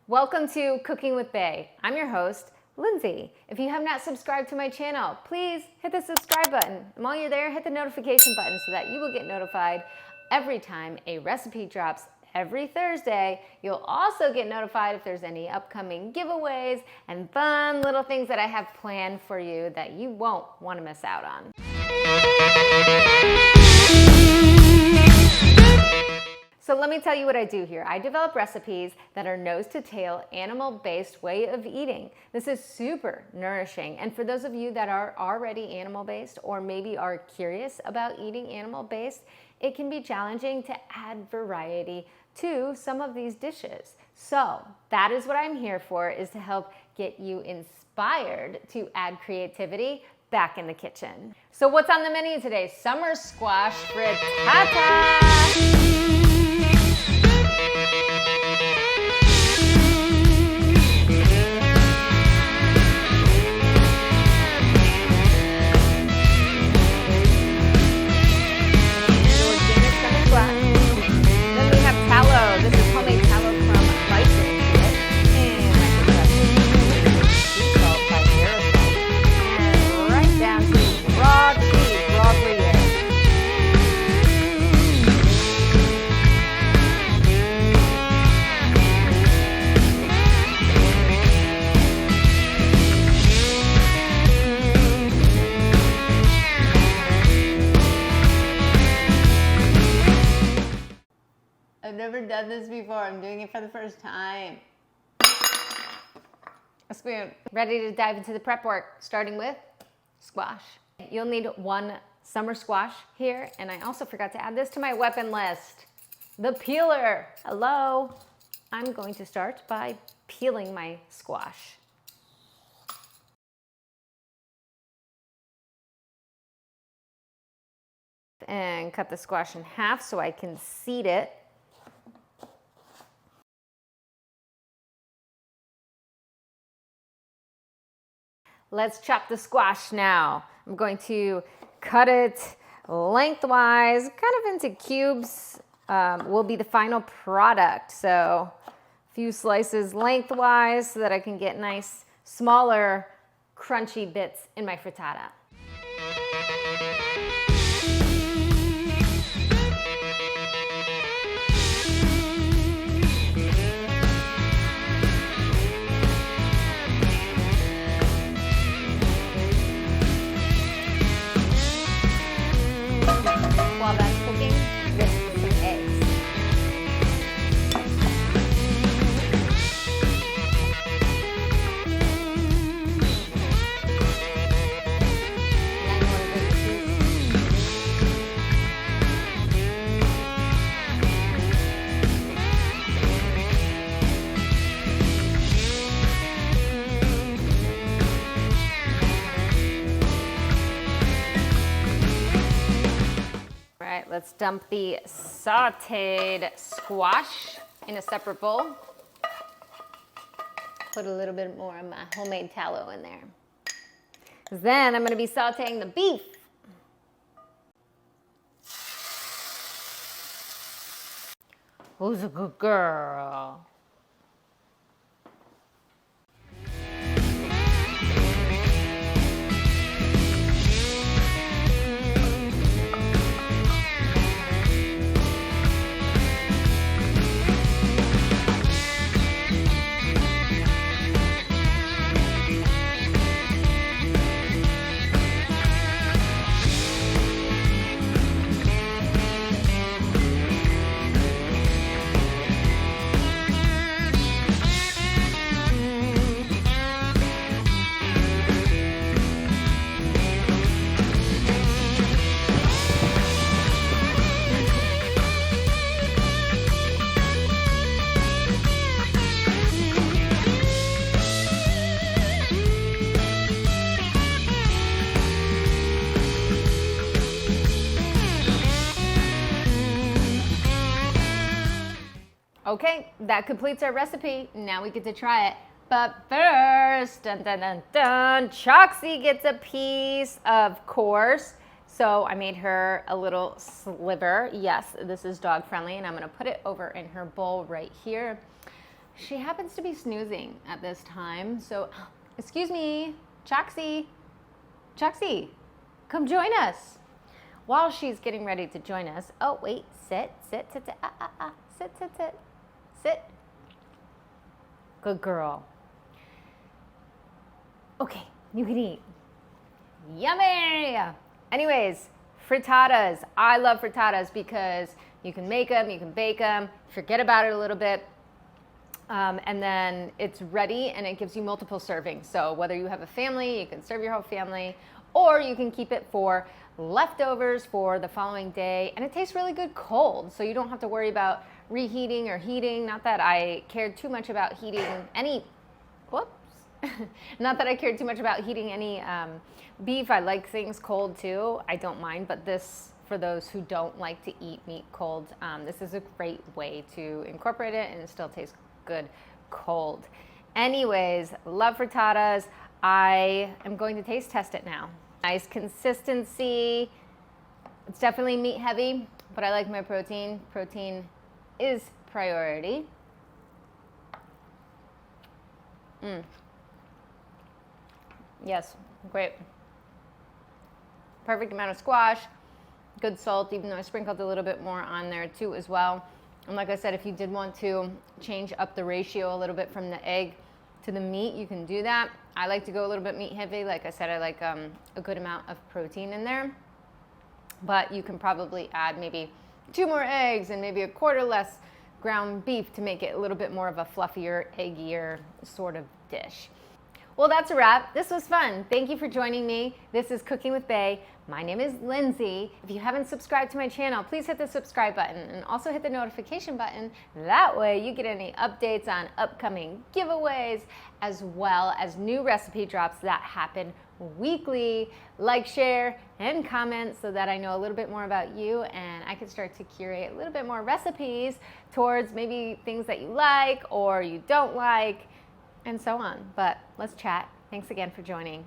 Welcome to Cooking with Bae. I'm your host, Lindsay. If you have not subscribed to my channel, please hit the subscribe button. And while you're there, hit the notification button so that you will get notified every time a recipe drops every Thursday. You'll also get notified if there's any upcoming giveaways and fun little things that I have planned for you that you won't want to miss out on. So let me tell you what I do here. I develop recipes that are nose to tail, animal-based way of eating. This is super nourishing. And for those of you that are already animal-based or maybe are curious about eating animal-based, it can be challenging to add variety to some of these dishes. So that is what I'm here for, is to help get you inspired to add creativity back in the kitchen. So what's on the menu today? Summer squash frittata. Then we have tallow. This is homemade tallow from bison skillet. And salt by aerosol. And right down to raw cheese, raw Gruyere. I've never done this before. I'm doing it for the first time. A spoon. Ready to dive into the prep work, starting with squash. You'll need one summer squash here, and I also forgot to add this to my weapon list, the peeler. Hello. I'm going to start by peeling my squash. And cut the squash in half so I can seed it. Let's chop the squash now. I'm going to cut it lengthwise, kind of into cubes. Will be the final product. So a few slices lengthwise so that I can get nice, smaller, crunchy bits in my frittata. While that's cooking, whisk some eggs. Now you want to grate the cheese. All right, let's dump the sauteed squash in a separate bowl. Put a little bit more of my homemade tallow in there. Then I'm going to be sauteing the beef. Who's a good girl? Okay, that completes our recipe. Now we get to try it. But first, dun dun dun dun, Choxie gets a piece, of course. So I made her a little sliver. Yes, this is dog friendly, and I'm gonna put it over in her bowl right here. she happens to be snoozing at this time. So, excuse me, Choxy, come join us. While she's getting ready to join us, oh wait, sit, sit, sit. Good girl. Okay, you can eat. Yummy! Anyways, frittatas. I love frittatas because you can make them, you can bake them, forget about it a little bit, and then it's ready and it gives you multiple servings. So whether you have a family, you can serve your whole family, or you can keep it for leftovers for the following day. And it tastes really good cold, so you don't have to worry about reheating or heating. Not that I cared too much about heating any, not that I cared too much about heating any beef. I like things cold too. I don't mind, but this, for those who don't like to eat meat cold, this is a great way to incorporate it and it still tastes good cold. Anyways, love frittatas. I am going to taste test it now. Nice consistency. It's definitely meat heavy, but I like my protein. Protein is priority. Yes, great. Perfect amount of squash, good salt, even though I sprinkled a little bit more on there too as well. And like I said, if you did want to change up the ratio a little bit from the egg to the meat, you can do that. I like to go a little bit meat heavy. Like I said, I like a good amount of protein in there. But you can probably add maybe 2 more eggs and maybe a quarter less ground beef to make it a little bit more of a fluffier, eggier sort of dish. Well, that's a wrap. This was fun. Thank you for joining me. This is Cooking with Bae. My name is Lindsay. If you haven't subscribed to my channel, please hit the subscribe button and also hit the notification button. That way you get any updates on upcoming giveaways as well as new recipe drops that happen weekly. Like, share, and comment so that I know a little bit more about you and I can start to curate a little bit more recipes towards maybe things that you like or you don't like, and so on. But let's chat. Thanks again for joining.